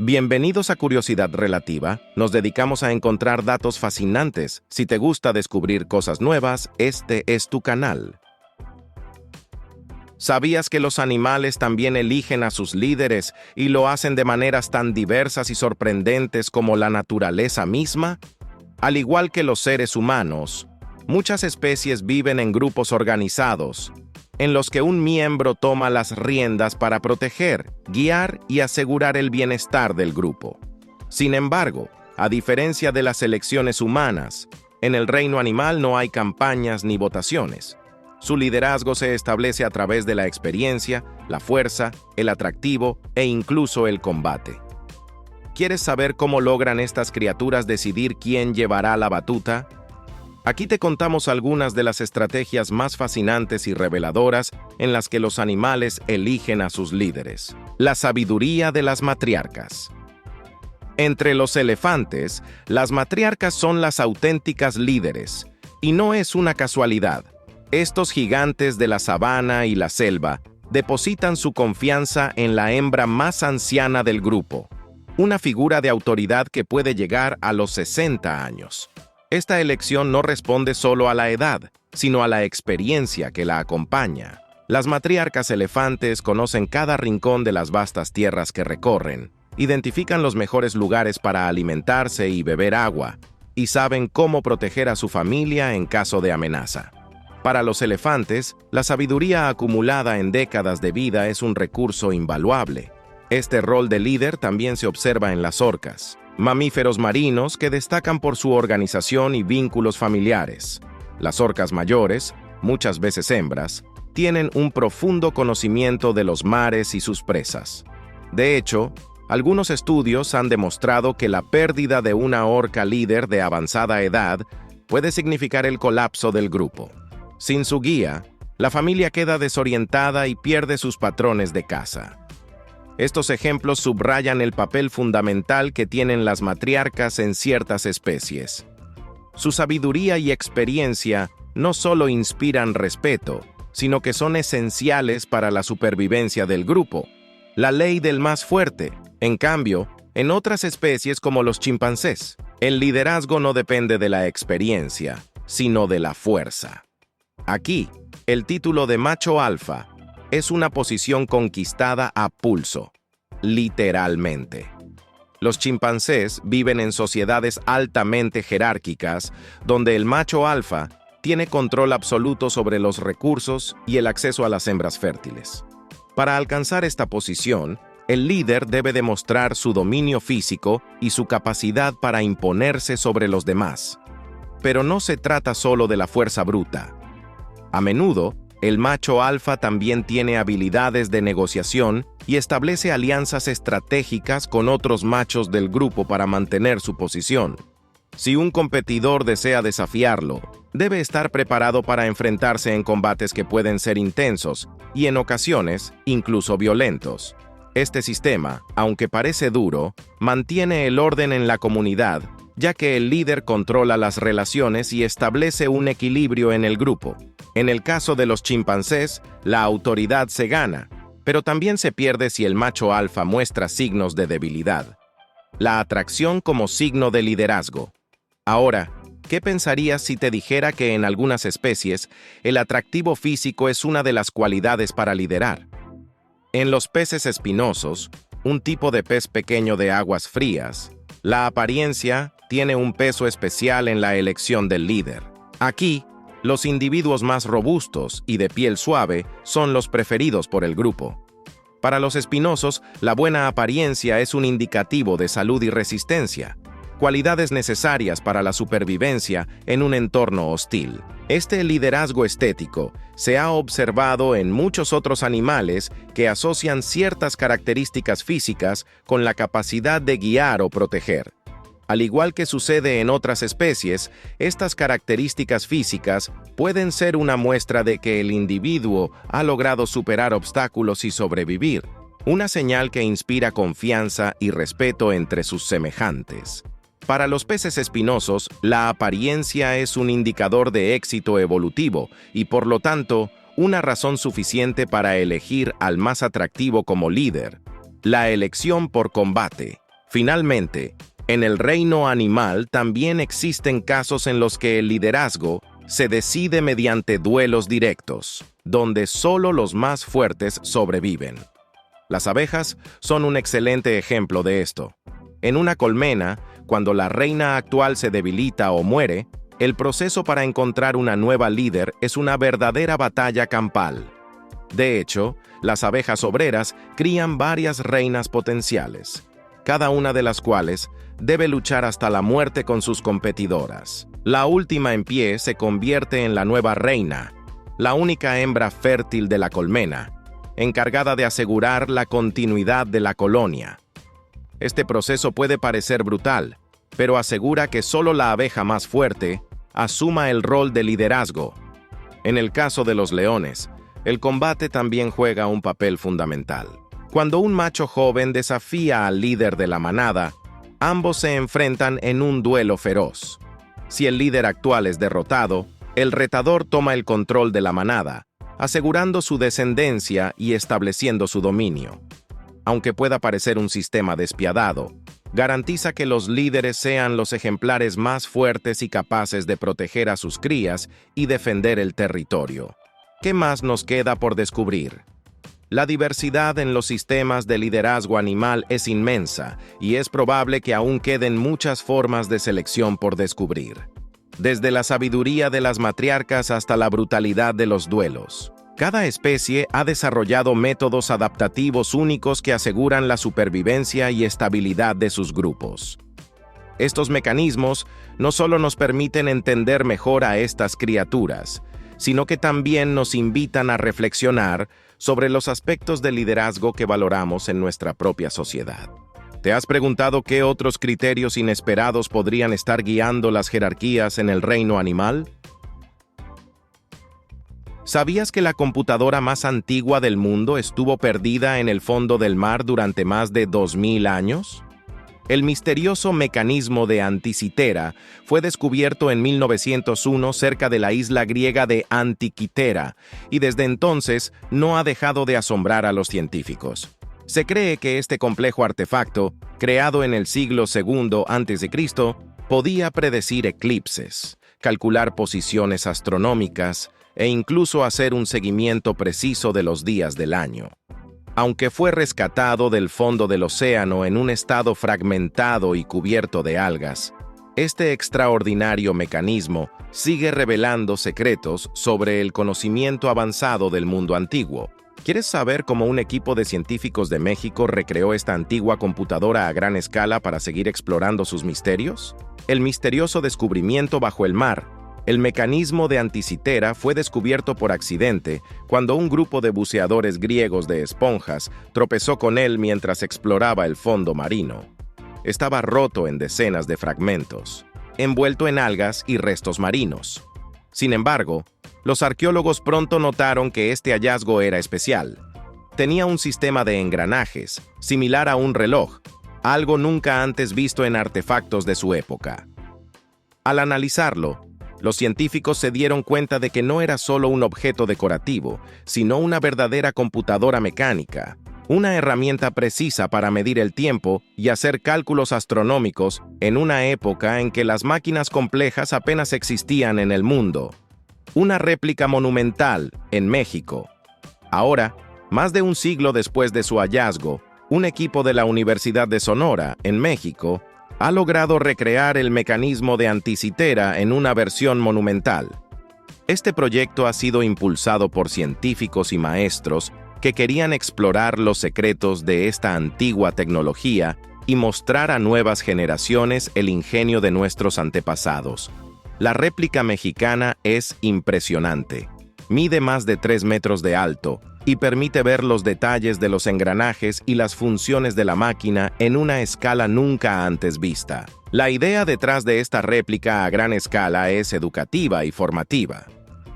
Bienvenidos a Curiosidad Relativa. Nos dedicamos a encontrar datos fascinantes. Si te gusta descubrir cosas nuevas, este es tu canal. ¿Sabías que los animales también eligen a sus líderes y lo hacen de maneras tan diversas y sorprendentes como la naturaleza misma? Al igual que los seres humanos, muchas especies viven en grupos organizados, en los que un miembro toma las riendas para proteger, guiar y asegurar el bienestar del grupo. Sin embargo, a diferencia de las elecciones humanas, en el reino animal no hay campañas ni votaciones. Su liderazgo se establece a través de la experiencia, la fuerza, el atractivo e incluso el combate. ¿Quieres saber cómo logran estas criaturas decidir quién llevará la batuta? Aquí te contamos algunas de las estrategias más fascinantes y reveladoras en las que los animales eligen a sus líderes. La sabiduría de las matriarcas. Entre los elefantes, las matriarcas son las auténticas líderes, y no es una casualidad. Estos gigantes de la sabana y la selva depositan su confianza en la hembra más anciana del grupo, una figura de autoridad que puede llegar a los 60 años. Esta elección no responde solo a la edad, sino a la experiencia que la acompaña. Las matriarcas elefantes conocen cada rincón de las vastas tierras que recorren, identifican los mejores lugares para alimentarse y beber agua, y saben cómo proteger a su familia en caso de amenaza. Para los elefantes, la sabiduría acumulada en décadas de vida es un recurso invaluable. Este rol de líder también se observa en las orcas, mamíferos marinos que destacan por su organización y vínculos familiares. Las orcas mayores, muchas veces hembras, tienen un profundo conocimiento de los mares y sus presas. De hecho, algunos estudios han demostrado que la pérdida de una orca líder de avanzada edad puede significar el colapso del grupo. Sin su guía, la familia queda desorientada y pierde sus patrones de caza. Estos ejemplos subrayan el papel fundamental que tienen las matriarcas en ciertas especies. Su sabiduría y experiencia no solo inspiran respeto, sino que son esenciales para la supervivencia del grupo. La ley del más fuerte. En cambio, en otras especies como los chimpancés, el liderazgo no depende de la experiencia, sino de la fuerza. Aquí, el título de macho alfa es una posición conquistada a pulso, literalmente. Los chimpancés viven en sociedades altamente jerárquicas, donde el macho alfa tiene control absoluto sobre los recursos y el acceso a las hembras fértiles. Para alcanzar esta posición, el líder debe demostrar su dominio físico y su capacidad para imponerse sobre los demás. Pero no se trata solo de la fuerza bruta. A menudo, el macho alfa también tiene habilidades de negociación y establece alianzas estratégicas con otros machos del grupo para mantener su posición. Si un competidor desea desafiarlo, debe estar preparado para enfrentarse en combates que pueden ser intensos y en ocasiones incluso violentos. Este sistema, aunque parece duro, mantiene el orden en la comunidad, ya que el líder controla las relaciones y establece un equilibrio en el grupo. En el caso de los chimpancés, la autoridad se gana, pero también se pierde si el macho alfa muestra signos de debilidad. La atracción como signo de liderazgo. Ahora, ¿qué pensarías si te dijera que en algunas especies el atractivo físico es una de las cualidades para liderar? En los peces espinosos, un tipo de pez pequeño de aguas frías, la apariencia tiene un peso especial en la elección del líder. Aquí, los individuos más robustos y de piel suave son los preferidos por el grupo. Para los espinosos, la buena apariencia es un indicativo de salud y resistencia, cualidades necesarias para la supervivencia en un entorno hostil. Este liderazgo estético se ha observado en muchos otros animales que asocian ciertas características físicas con la capacidad de guiar o proteger. Al igual que sucede en otras especies, estas características físicas pueden ser una muestra de que el individuo ha logrado superar obstáculos y sobrevivir, una señal que inspira confianza y respeto entre sus semejantes. Para los peces espinosos, la apariencia es un indicador de éxito evolutivo y, por lo tanto, una razón suficiente para elegir al más atractivo como líder. La elección por combate. Finalmente, en el reino animal también existen casos en los que el liderazgo se decide mediante duelos directos, donde solo los más fuertes sobreviven. Las abejas son un excelente ejemplo de esto. En una colmena, cuando la reina actual se debilita o muere, el proceso para encontrar una nueva líder es una verdadera batalla campal. De hecho, las abejas obreras crían varias reinas potenciales, cada una de las cuales debe luchar hasta la muerte con sus competidoras. La última en pie se convierte en la nueva reina, la única hembra fértil de la colmena, encargada de asegurar la continuidad de la colonia. Este proceso puede parecer brutal, pero asegura que solo la abeja más fuerte asuma el rol de liderazgo. En el caso de los leones, el combate también juega un papel fundamental. Cuando un macho joven desafía al líder de la manada, ambos se enfrentan en un duelo feroz. Si el líder actual es derrotado, el retador toma el control de la manada, asegurando su descendencia y estableciendo su dominio. Aunque pueda parecer un sistema despiadado, garantiza que los líderes sean los ejemplares más fuertes y capaces de proteger a sus crías y defender el territorio. ¿Qué más nos queda por descubrir? La diversidad en los sistemas de liderazgo animal es inmensa y es probable que aún queden muchas formas de selección por descubrir. Desde la sabiduría de las matriarcas hasta la brutalidad de los duelos. Cada especie ha desarrollado métodos adaptativos únicos que aseguran la supervivencia y estabilidad de sus grupos. Estos mecanismos no solo nos permiten entender mejor a estas criaturas, sino que también nos invitan a reflexionar sobre los aspectos del liderazgo que valoramos en nuestra propia sociedad. ¿Te has preguntado qué otros criterios inesperados podrían estar guiando las jerarquías en el reino animal? ¿Sabías que la computadora más antigua del mundo estuvo perdida en el fondo del mar durante más de 2000 años? El misterioso mecanismo de Anticitera fue descubierto en 1901 cerca de la isla griega de Antikythera y desde entonces no ha dejado de asombrar a los científicos. Se cree que este complejo artefacto, creado en el siglo II a.C., podía predecir eclipses, calcular posiciones astronómicas e incluso hacer un seguimiento preciso de los días del año. Aunque fue rescatado del fondo del océano en un estado fragmentado y cubierto de algas, este extraordinario mecanismo sigue revelando secretos sobre el conocimiento avanzado del mundo antiguo. ¿Quieres saber cómo un equipo de científicos de México recreó esta antigua computadora a gran escala para seguir explorando sus misterios? El misterioso descubrimiento bajo el mar. El mecanismo de Anticitera fue descubierto por accidente cuando un grupo de buceadores griegos de esponjas tropezó con él mientras exploraba el fondo marino. Estaba roto en decenas de fragmentos, envuelto en algas y restos marinos. Sin embargo, los arqueólogos pronto notaron que este hallazgo era especial. Tenía un sistema de engranajes, similar a un reloj, algo nunca antes visto en artefactos de su época. Al analizarlo, los científicos se dieron cuenta de que no era solo un objeto decorativo, sino una verdadera computadora mecánica, una herramienta precisa para medir el tiempo y hacer cálculos astronómicos en una época en que las máquinas complejas apenas existían en el mundo. Una réplica monumental en México. Ahora, más de un siglo después de su hallazgo, un equipo de la Universidad de Sonora, en México, ha logrado recrear el mecanismo de Anticitera en una versión monumental. Este proyecto ha sido impulsado por científicos y maestros que querían explorar los secretos de esta antigua tecnología y mostrar a nuevas generaciones el ingenio de nuestros antepasados. La réplica mexicana es impresionante. Mide más de 3 metros de alto y permite ver los detalles de los engranajes y las funciones de la máquina en una escala nunca antes vista. La idea detrás de esta réplica a gran escala es educativa y formativa.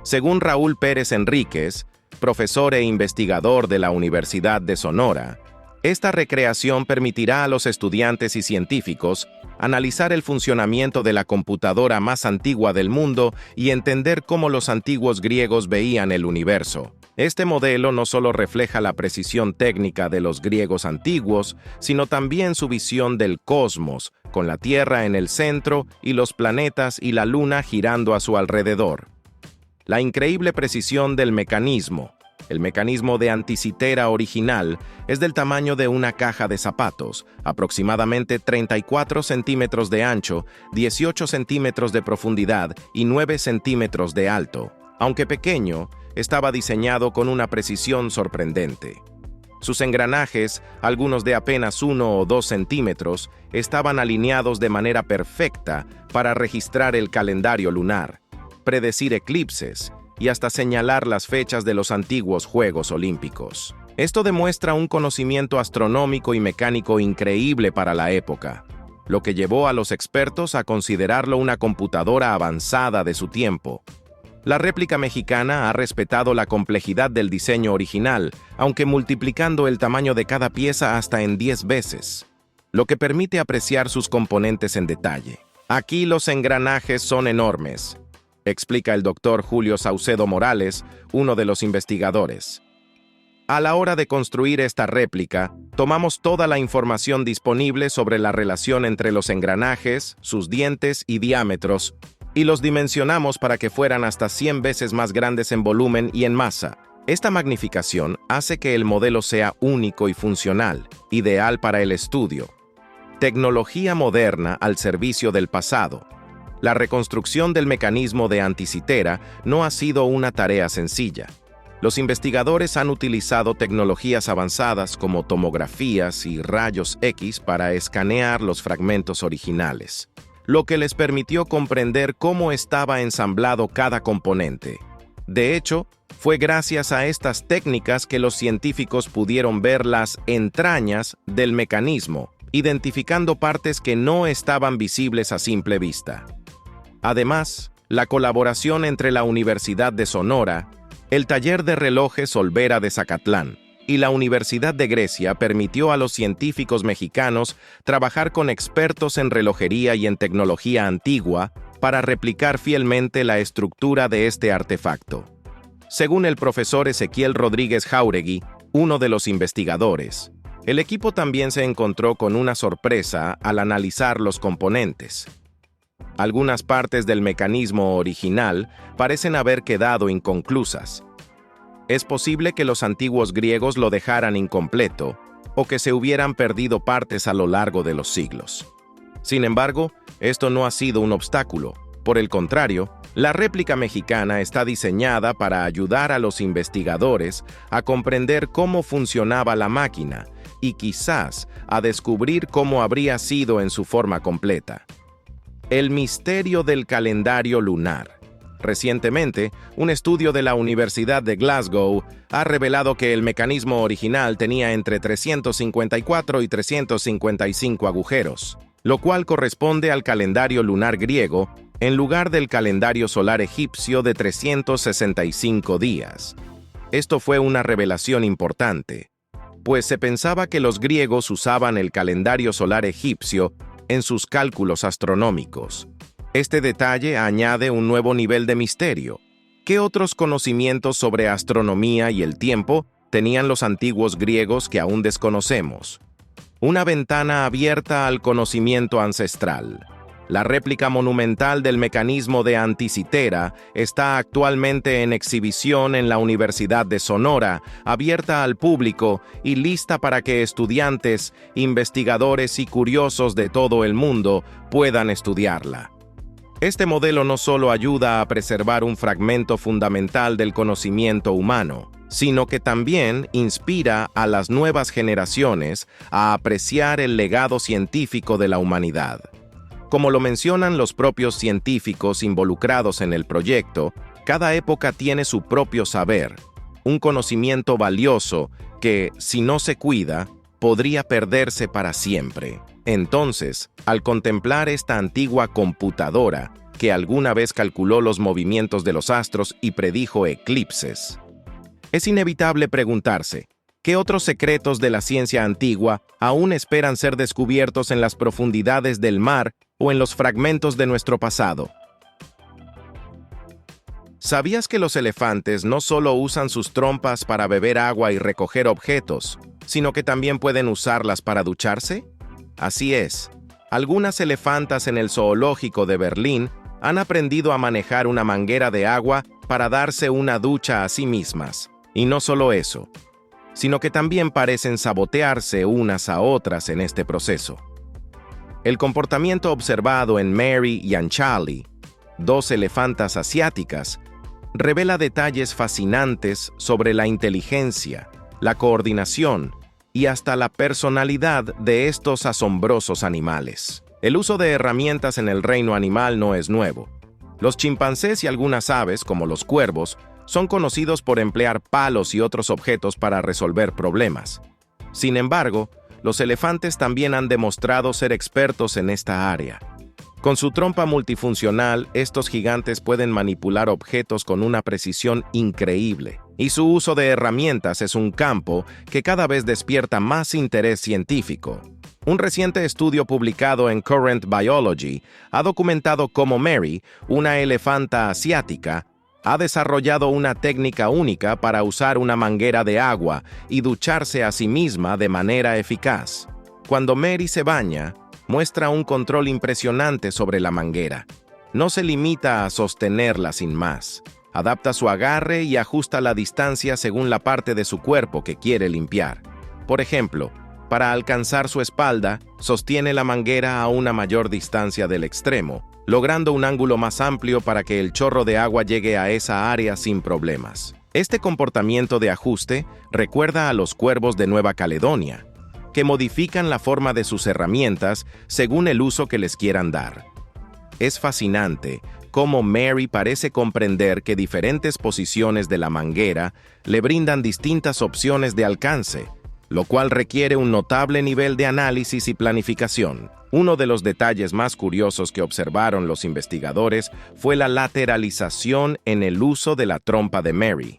Según Raúl Pérez Enríquez, profesor e investigador de la Universidad de Sonora, esta recreación permitirá a los estudiantes y científicos analizar el funcionamiento de la computadora más antigua del mundo y entender cómo los antiguos griegos veían el universo. Este modelo no solo refleja la precisión técnica de los griegos antiguos, sino también su visión del cosmos, con la Tierra en el centro y los planetas y la Luna girando a su alrededor. La increíble precisión del mecanismo. El mecanismo de Anticitera original es del tamaño de una caja de zapatos, aproximadamente 34 centímetros de ancho, 18 centímetros de profundidad y 9 centímetros de alto. Aunque pequeño, estaba diseñado con una precisión sorprendente. Sus engranajes, algunos de apenas 1 o 2 centímetros, estaban alineados de manera perfecta para registrar el calendario lunar, predecir eclipses y hasta señalar las fechas de los antiguos Juegos Olímpicos. Esto demuestra un conocimiento astronómico y mecánico increíble para la época, lo que llevó a los expertos a considerarlo una computadora avanzada de su tiempo. La réplica mexicana ha respetado la complejidad del diseño original, aunque multiplicando el tamaño de cada pieza hasta en 10 veces, lo que permite apreciar sus componentes en detalle. Aquí los engranajes son enormes, explica el doctor Julio Saucedo Morales, uno de los investigadores. A la hora de construir esta réplica, tomamos toda la información disponible sobre la relación entre los engranajes, sus dientes y diámetros, y los dimensionamos para que fueran hasta 100 veces más grandes en volumen y en masa. Esta magnificación hace que el modelo sea único y funcional, ideal para el estudio. Tecnología moderna al servicio del pasado. La reconstrucción del mecanismo de Anticitera no ha sido una tarea sencilla. Los investigadores han utilizado tecnologías avanzadas como tomografías y rayos X para escanear los fragmentos originales, lo que les permitió comprender cómo estaba ensamblado cada componente. De hecho, fue gracias a estas técnicas que los científicos pudieron ver las entrañas del mecanismo, identificando partes que no estaban visibles a simple vista. Además, la colaboración entre la Universidad de Sonora, el Taller de Relojes Olvera de Zacatlán y la Universidad de Grecia permitió a los científicos mexicanos trabajar con expertos en relojería y en tecnología antigua para replicar fielmente la estructura de este artefacto. Según el profesor Ezequiel Rodríguez Jáuregui, uno de los investigadores, el equipo también se encontró con una sorpresa al analizar los componentes. Algunas partes del mecanismo original parecen haber quedado inconclusas. Es posible que los antiguos griegos lo dejaran incompleto o que se hubieran perdido partes a lo largo de los siglos. Sin embargo, esto no ha sido un obstáculo. Por el contrario, la réplica mexicana está diseñada para ayudar a los investigadores a comprender cómo funcionaba la máquina y quizás a descubrir cómo habría sido en su forma completa. El misterio del calendario lunar. Recientemente, un estudio de la Universidad de Glasgow ha revelado que el mecanismo original tenía entre 354 y 355 agujeros, lo cual corresponde al calendario lunar griego en lugar del calendario solar egipcio de 365 días. Esto fue una revelación importante, pues se pensaba que los griegos usaban el calendario solar egipcio en sus cálculos astronómicos. Este detalle añade un nuevo nivel de misterio. ¿Qué otros conocimientos sobre astronomía y el tiempo tenían los antiguos griegos que aún desconocemos? Una ventana abierta al conocimiento ancestral. La réplica monumental del mecanismo de Anticitera está actualmente en exhibición en la Universidad de Sonora, abierta al público y lista para que estudiantes, investigadores y curiosos de todo el mundo puedan estudiarla. Este modelo no solo ayuda a preservar un fragmento fundamental del conocimiento humano, sino que también inspira a las nuevas generaciones a apreciar el legado científico de la humanidad. Como lo mencionan los propios científicos involucrados en el proyecto, cada época tiene su propio saber, un conocimiento valioso que, si no se cuida, podría perderse para siempre. Entonces, al contemplar esta antigua computadora que alguna vez calculó los movimientos de los astros y predijo eclipses, es inevitable preguntarse, ¿qué otros secretos de la ciencia antigua aún esperan ser descubiertos en las profundidades del mar o en los fragmentos de nuestro pasado? ¿Sabías que los elefantes no solo usan sus trompas para beber agua y recoger objetos, sino que también pueden usarlas para ducharse? Así es. Algunas elefantas en el zoológico de Berlín han aprendido a manejar una manguera de agua para darse una ducha a sí mismas. Y no solo eso, sino que también parecen sabotearse unas a otras en este proceso. El comportamiento observado en Mary y Anchali, dos elefantas asiáticas, revela detalles fascinantes sobre la inteligencia, la coordinación y hasta la personalidad de estos asombrosos animales. El uso de herramientas en el reino animal no es nuevo. Los chimpancés y algunas aves, como los cuervos, son conocidos por emplear palos y otros objetos para resolver problemas. Sin embargo, los elefantes también han demostrado ser expertos en esta área. Con su trompa multifuncional, estos gigantes pueden manipular objetos con una precisión increíble, y su uso de herramientas es un campo que cada vez despierta más interés científico. Un reciente estudio publicado en Current Biology ha documentado cómo Mary, una elefanta asiática, ha desarrollado una técnica única para usar una manguera de agua y ducharse a sí misma de manera eficaz. Cuando Mary se baña, muestra un control impresionante sobre la manguera. No se limita a sostenerla sin más. Adapta su agarre y ajusta la distancia según la parte de su cuerpo que quiere limpiar. Por ejemplo, para alcanzar su espalda, sostiene la manguera a una mayor distancia del extremo, logrando un ángulo más amplio para que el chorro de agua llegue a esa área sin problemas. Este comportamiento de ajuste recuerda a los cuervos de Nueva Caledonia, que modifican la forma de sus herramientas según el uso que les quieran dar. Es fascinante cómo Mary parece comprender que diferentes posiciones de la manguera le brindan distintas opciones de alcance, lo cual requiere un notable nivel de análisis y planificación. Uno de los detalles más curiosos que observaron los investigadores fue la lateralización en el uso de la trompa de Mary.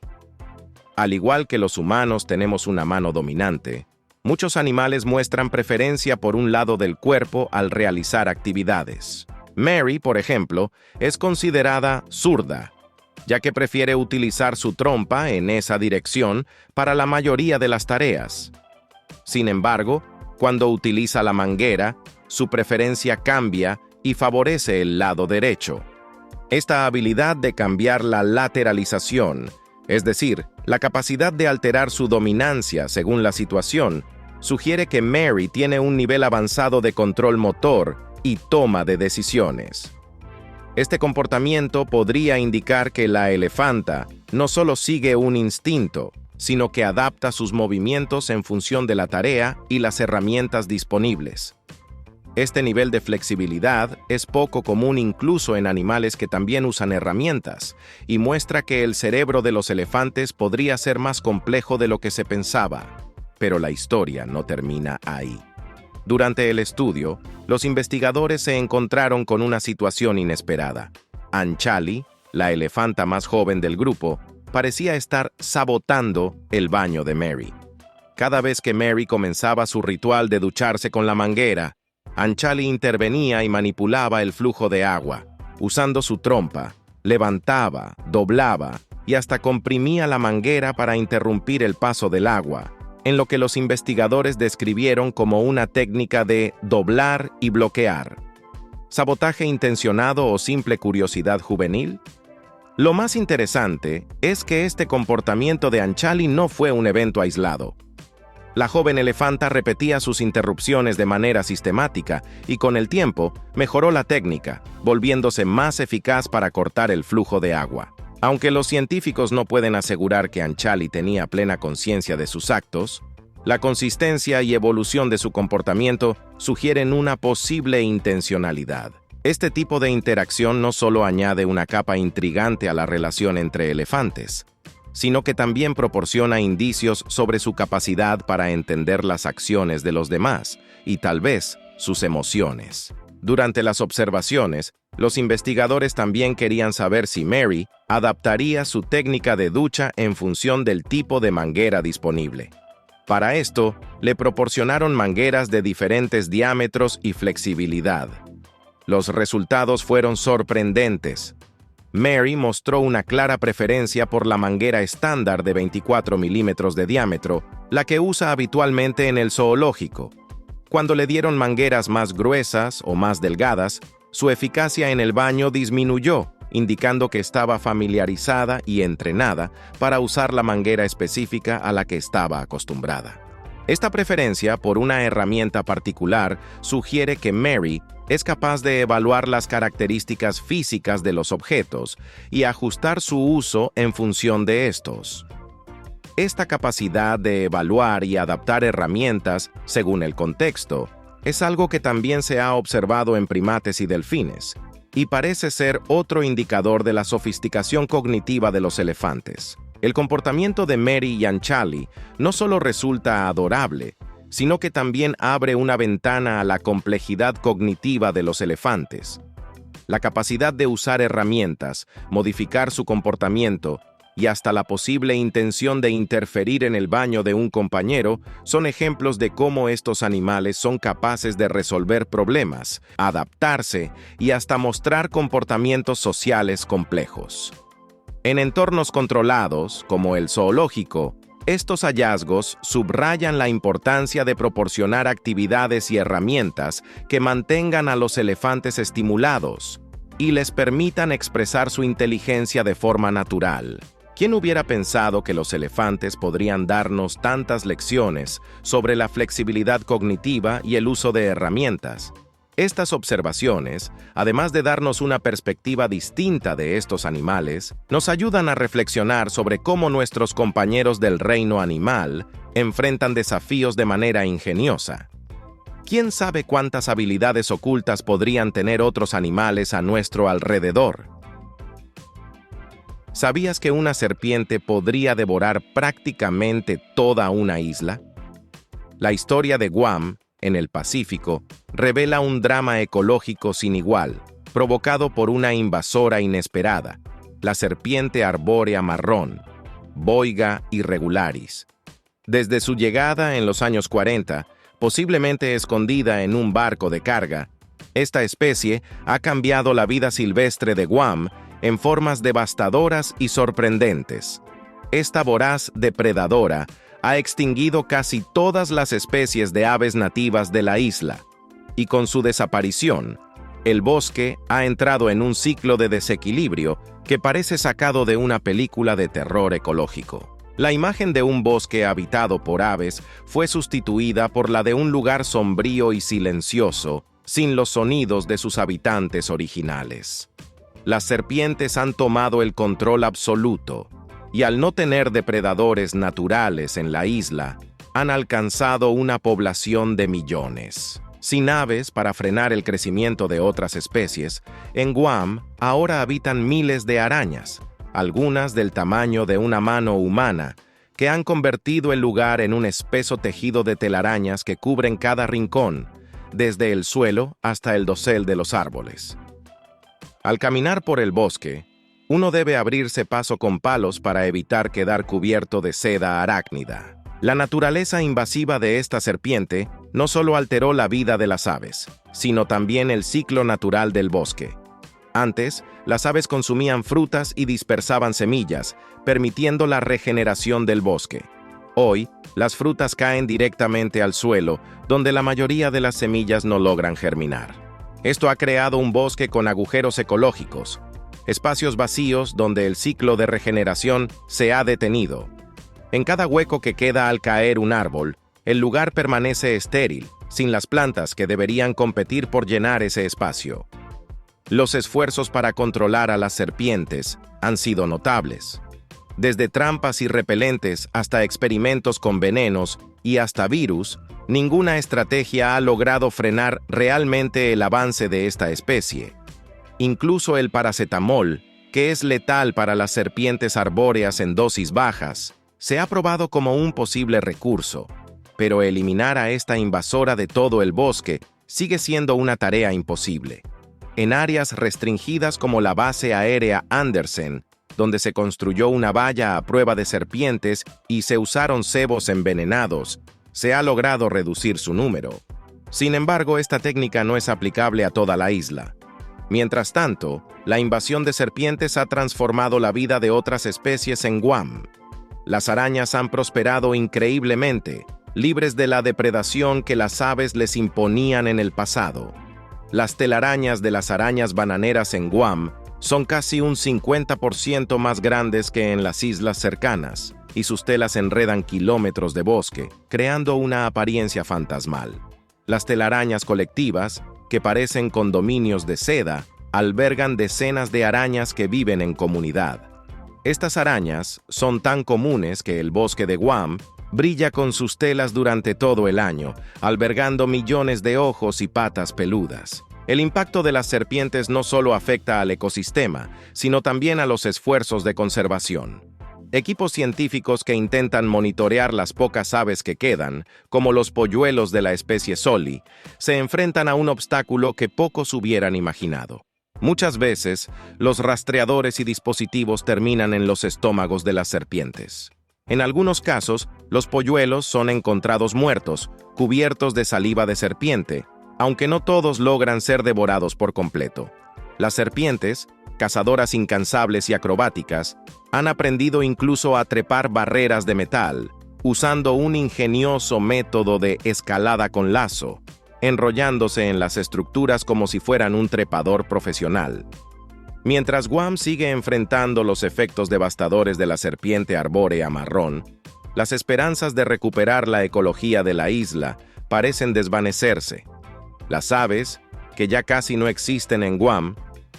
Al igual que los humanos tenemos una mano dominante, muchos animales muestran preferencia por un lado del cuerpo al realizar actividades. Mary, por ejemplo, es considerada zurda, ya que prefiere utilizar su trompa en esa dirección para la mayoría de las tareas. Sin embargo, cuando utiliza la manguera, su preferencia cambia y favorece el lado derecho. Esta habilidad de cambiar la lateralización, es decir, la capacidad de alterar su dominancia según la situación, sugiere que Mary tiene un nivel avanzado de control motor y toma de decisiones. Este comportamiento podría indicar que la elefanta no solo sigue un instinto, sino que adapta sus movimientos en función de la tarea y las herramientas disponibles. Este nivel de flexibilidad es poco común incluso en animales que también usan herramientas, y muestra que el cerebro de los elefantes podría ser más complejo de lo que se pensaba. Pero la historia no termina ahí. Durante el estudio, los investigadores se encontraron con una situación inesperada. Anchali, la elefanta más joven del grupo, parecía estar sabotando el baño de Mary. Cada vez que Mary comenzaba su ritual de ducharse con la manguera, Anchali intervenía y manipulaba el flujo de agua. Usando su trompa, levantaba, doblaba y hasta comprimía la manguera para interrumpir el paso del agua, en lo que los investigadores describieron como una técnica de doblar y bloquear. ¿Sabotaje intencionado o simple curiosidad juvenil? Lo más interesante es que este comportamiento de Anchali no fue un evento aislado. La joven elefanta repetía sus interrupciones de manera sistemática y con el tiempo mejoró la técnica, volviéndose más eficaz para cortar el flujo de agua. Aunque los científicos no pueden asegurar que Anchali tenía plena conciencia de sus actos, la consistencia y evolución de su comportamiento sugieren una posible intencionalidad. Este tipo de interacción no solo añade una capa intrigante a la relación entre elefantes, sino que también proporciona indicios sobre su capacidad para entender las acciones de los demás y tal vez sus emociones. Durante las observaciones, los investigadores también querían saber si Mary adaptaría su técnica de ducha en función del tipo de manguera disponible. Para esto, le proporcionaron mangueras de diferentes diámetros y flexibilidad. Los resultados fueron sorprendentes. Mary mostró una clara preferencia por la manguera estándar de 24 milímetros de diámetro, la que usa habitualmente en el zoológico. Cuando le dieron mangueras más gruesas o más delgadas, su eficacia en el baño disminuyó, indicando que estaba familiarizada y entrenada para usar la manguera específica a la que estaba acostumbrada. Esta preferencia por una herramienta particular sugiere que Mary es capaz de evaluar las características físicas de los objetos y ajustar su uso en función de estos. Esta capacidad de evaluar y adaptar herramientas según el contexto es algo que también se ha observado en primates y delfines, y parece ser otro indicador de la sofisticación cognitiva de los elefantes. El comportamiento de Mary y Anchali no solo resulta adorable, sino que también abre una ventana a la complejidad cognitiva de los elefantes. La capacidad de usar herramientas, modificar su comportamiento y hasta la posible intención de interferir en el baño de un compañero son ejemplos de cómo estos animales son capaces de resolver problemas, adaptarse y hasta mostrar comportamientos sociales complejos. En entornos controlados, como el zoológico, estos hallazgos subrayan la importancia de proporcionar actividades y herramientas que mantengan a los elefantes estimulados y les permitan expresar su inteligencia de forma natural. ¿Quién hubiera pensado que los elefantes podrían darnos tantas lecciones sobre la flexibilidad cognitiva y el uso de herramientas? Estas observaciones, además de darnos una perspectiva distinta de estos animales, nos ayudan a reflexionar sobre cómo nuestros compañeros del reino animal enfrentan desafíos de manera ingeniosa. ¿Quién sabe cuántas habilidades ocultas podrían tener otros animales a nuestro alrededor? ¿Sabías que una serpiente podría devorar prácticamente toda una isla? La historia de Guam, en el Pacífico, revela un drama ecológico sin igual, provocado por una invasora inesperada, la serpiente arbórea marrón, Boiga irregularis. Desde su llegada en los años 40, posiblemente escondida en un barco de carga, esta especie ha cambiado la vida silvestre de Guam en formas devastadoras y sorprendentes. Esta voraz depredadora ha extinguido casi todas las especies de aves nativas de la isla, y con su desaparición, el bosque ha entrado en un ciclo de desequilibrio que parece sacado de una película de terror ecológico. La imagen de un bosque habitado por aves fue sustituida por la de un lugar sombrío y silencioso, sin los sonidos de sus habitantes originales. Las serpientes han tomado el control absoluto, y al no tener depredadores naturales en la isla, han alcanzado una población de millones. Sin aves para frenar el crecimiento de otras especies, en Guam ahora habitan miles de arañas, algunas del tamaño de una mano humana, que han convertido el lugar en un espeso tejido de telarañas que cubren cada rincón, desde el suelo hasta el dosel de los árboles. Al caminar por el bosque, uno debe abrirse paso con palos para evitar quedar cubierto de seda arácnida. La naturaleza invasiva de esta serpiente no solo alteró la vida de las aves, sino también el ciclo natural del bosque. Antes, las aves consumían frutas y dispersaban semillas, permitiendo la regeneración del bosque. Hoy, las frutas caen directamente al suelo, donde la mayoría de las semillas no logran germinar. Esto ha creado un bosque con agujeros ecológicos, espacios vacíos donde el ciclo de regeneración se ha detenido. En cada hueco que queda al caer un árbol, el lugar permanece estéril, sin las plantas que deberían competir por llenar ese espacio. Los esfuerzos para controlar a las serpientes han sido notables. Desde trampas y repelentes hasta experimentos con venenos y hasta virus, ninguna estrategia ha logrado frenar realmente el avance de esta especie. Incluso el paracetamol, que es letal para las serpientes arbóreas en dosis bajas, se ha probado como un posible recurso, pero eliminar a esta invasora de todo el bosque sigue siendo una tarea imposible. En áreas restringidas como la base aérea Andersen, donde se construyó una valla a prueba de serpientes y se usaron cebos envenenados, se ha logrado reducir su número. Sin embargo, esta técnica no es aplicable a toda la isla. Mientras tanto, la invasión de serpientes ha transformado la vida de otras especies en Guam. Las arañas han prosperado increíblemente, libres de la depredación que las aves les imponían en el pasado. Las telarañas de las arañas bananeras en Guam son casi un 50% más grandes que en las islas cercanas, y sus telas enredan kilómetros de bosque, creando una apariencia fantasmal. Las telarañas colectivas, que parecen condominios de seda, albergan decenas de arañas que viven en comunidad. Estas arañas son tan comunes que el bosque de Guam brilla con sus telas durante todo el año, albergando millones de ojos y patas peludas. El impacto de las serpientes no solo afecta al ecosistema, sino también a los esfuerzos de conservación. Equipos científicos que intentan monitorear las pocas aves que quedan, como los polluelos de la especie Soli, se enfrentan a un obstáculo que pocos hubieran imaginado. Muchas veces, los rastreadores y dispositivos terminan en los estómagos de las serpientes. En algunos casos, los polluelos son encontrados muertos, cubiertos de saliva de serpiente, aunque no todos logran ser devorados por completo. Las serpientes, cazadoras incansables y acrobáticas, han aprendido incluso a trepar barreras de metal, usando un ingenioso método de escalada con lazo, enrollándose en las estructuras como si fueran un trepador profesional. Mientras Guam sigue enfrentando los efectos devastadores de la serpiente arbórea marrón, las esperanzas de recuperar la ecología de la isla parecen desvanecerse. Las aves, que ya casi no existen en Guam,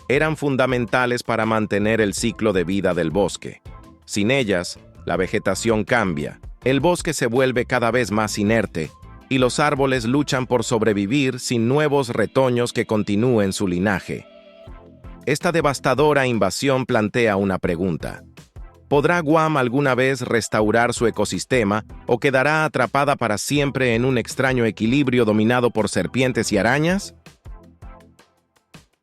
eran fundamentales para mantener el ciclo de vida del bosque. Sin ellas, la vegetación cambia, el bosque se vuelve cada vez más inerte, y los árboles luchan por sobrevivir sin nuevos retoños que continúen su linaje. Esta devastadora invasión plantea una pregunta. ¿Podrá Guam alguna vez restaurar su ecosistema o quedará atrapada para siempre en un extraño equilibrio dominado por serpientes y arañas?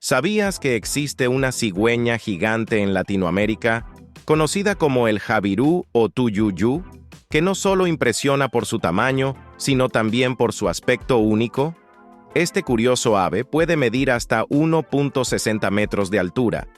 ¿Sabías que existe una cigüeña gigante en Latinoamérica, conocida como el jabirú o tuyuyú, que no solo impresiona por su tamaño, sino también por su aspecto único? Este curioso ave puede medir hasta 1.60 metros de altura,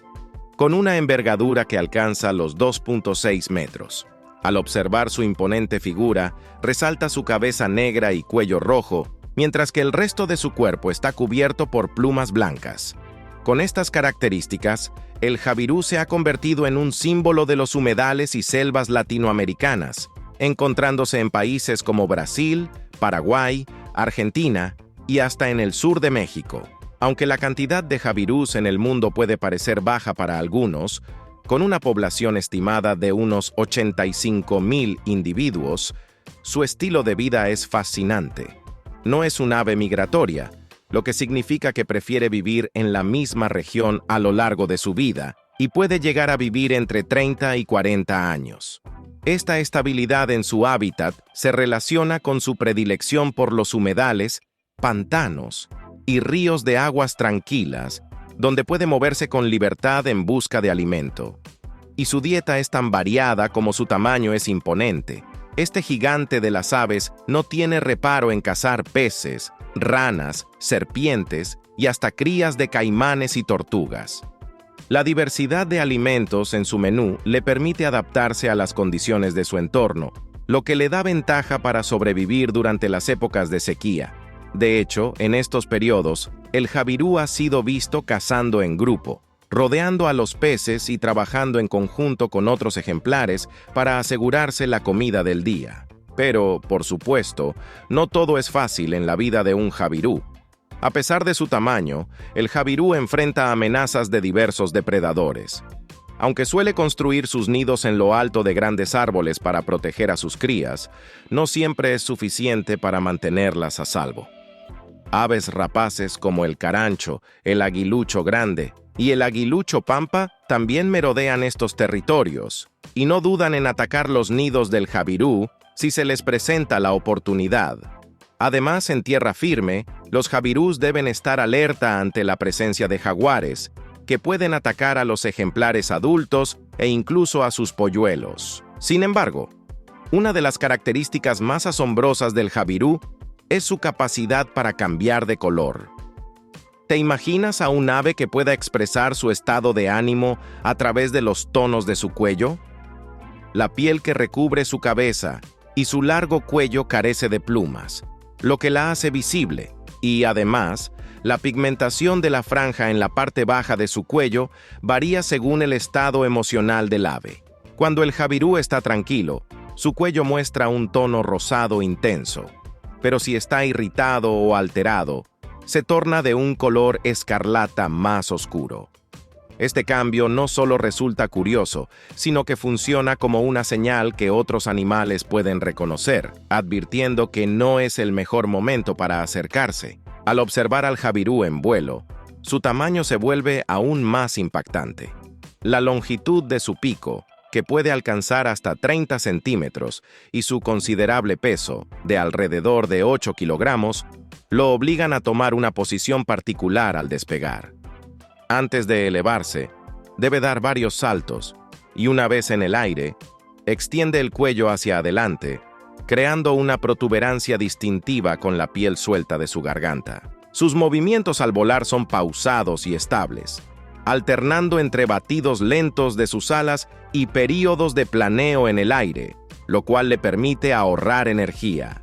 con una envergadura que alcanza los 2.6 metros. Al observar su imponente figura, resalta su cabeza negra y cuello rojo, mientras que el resto de su cuerpo está cubierto por plumas blancas. Con estas características, el jabirú se ha convertido en un símbolo de los humedales y selvas latinoamericanas, encontrándose en países como Brasil, Paraguay, Argentina y hasta en el sur de México. Aunque la cantidad de jabirús en el mundo puede parecer baja para algunos, con una población estimada de unos 85,000 individuos, su estilo de vida es fascinante. No es un ave migratoria, lo que significa que prefiere vivir en la misma región a lo largo de su vida y puede llegar a vivir entre 30 y 40 años. Esta estabilidad en su hábitat se relaciona con su predilección por los humedales, pantanos y ríos de aguas tranquilas, donde puede moverse con libertad en busca de alimento. Y su dieta es tan variada como su tamaño es imponente. Este gigante de las aves no tiene reparo en cazar peces, ranas, serpientes y hasta crías de caimanes y tortugas. La diversidad de alimentos en su menú le permite adaptarse a las condiciones de su entorno, lo que le da ventaja para sobrevivir durante las épocas de sequía. De hecho, en estos periodos, el jabirú ha sido visto cazando en grupo, rodeando a los peces y trabajando en conjunto con otros ejemplares para asegurarse la comida del día. Pero, por supuesto, no todo es fácil en la vida de un jabirú. A pesar de su tamaño, el jabirú enfrenta amenazas de diversos depredadores. Aunque suele construir sus nidos en lo alto de grandes árboles para proteger a sus crías, no siempre es suficiente para mantenerlas a salvo. Aves rapaces como el carancho, el aguilucho grande y el aguilucho pampa también merodean estos territorios, y no dudan en atacar los nidos del jabirú si se les presenta la oportunidad. Además, en tierra firme, los jabirús deben estar alerta ante la presencia de jaguares, que pueden atacar a los ejemplares adultos e incluso a sus polluelos. Sin embargo, una de las características más asombrosas del jabirú es su capacidad para cambiar de color. ¿Te imaginas a un ave que pueda expresar su estado de ánimo a través de los tonos de su cuello? La piel que recubre su cabeza y su largo cuello carece de plumas, lo que la hace visible, y además, la pigmentación de la franja en la parte baja de su cuello varía según el estado emocional del ave. Cuando el jabirú está tranquilo, su cuello muestra un tono rosado intenso, pero si está irritado o alterado, se torna de un color escarlata más oscuro. Este cambio no solo resulta curioso, sino que funciona como una señal que otros animales pueden reconocer, advirtiendo que no es el mejor momento para acercarse. Al observar al jabirú en vuelo, su tamaño se vuelve aún más impactante. La longitud de su pico, que puede alcanzar hasta 30 centímetros, y su considerable peso, de alrededor de 8 kilogramos, lo obligan a tomar una posición particular al despegar. Antes de elevarse, debe dar varios saltos, y una vez en el aire, extiende el cuello hacia adelante, creando una protuberancia distintiva con la piel suelta de su garganta. Sus movimientos al volar son pausados y estables, alternando entre batidos lentos de sus alas y períodos de planeo en el aire, lo cual le permite ahorrar energía.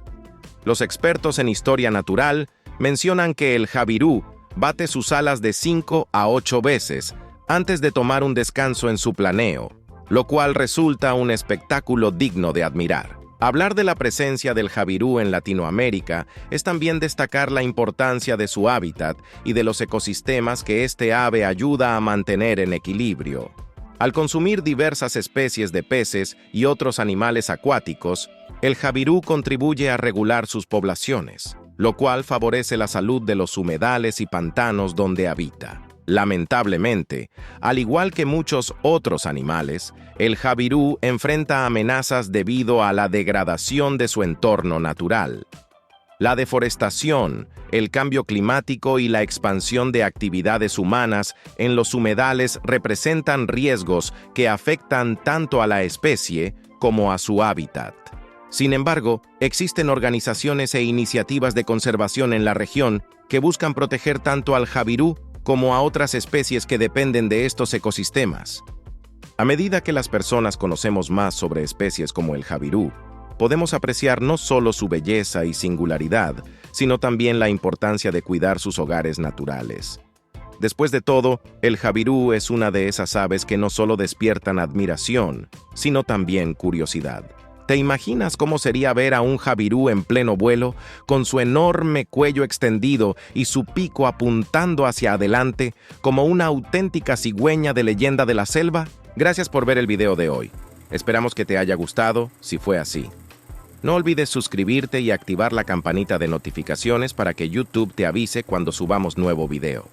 Los expertos en historia natural mencionan que el jabirú bate sus alas de 5 a 8 veces antes de tomar un descanso en su planeo, lo cual resulta un espectáculo digno de admirar. Hablar de la presencia del jabirú en Latinoamérica es también destacar la importancia de su hábitat y de los ecosistemas que este ave ayuda a mantener en equilibrio. Al consumir diversas especies de peces y otros animales acuáticos, el jabirú contribuye a regular sus poblaciones, lo cual favorece la salud de los humedales y pantanos donde habita. Lamentablemente, al igual que muchos otros animales, el jabirú enfrenta amenazas debido a la degradación de su entorno natural. La deforestación, el cambio climático y la expansión de actividades humanas en los humedales representan riesgos que afectan tanto a la especie como a su hábitat. Sin embargo, existen organizaciones e iniciativas de conservación en la región que buscan proteger tanto al jabirú como a otras especies que dependen de estos ecosistemas. A medida que las personas conocemos más sobre especies como el jabirú, podemos apreciar no solo su belleza y singularidad, sino también la importancia de cuidar sus hogares naturales. Después de todo, el jabirú es una de esas aves que no solo despiertan admiración, sino también curiosidad. ¿Te imaginas cómo sería ver a un jabirú en pleno vuelo, con su enorme cuello extendido y su pico apuntando hacia adelante, como una auténtica cigüeña de leyenda de la selva? Gracias por ver el video de hoy. Esperamos que te haya gustado, si fue así. No olvides suscribirte y activar la campanita de notificaciones para que YouTube te avise cuando subamos nuevo video.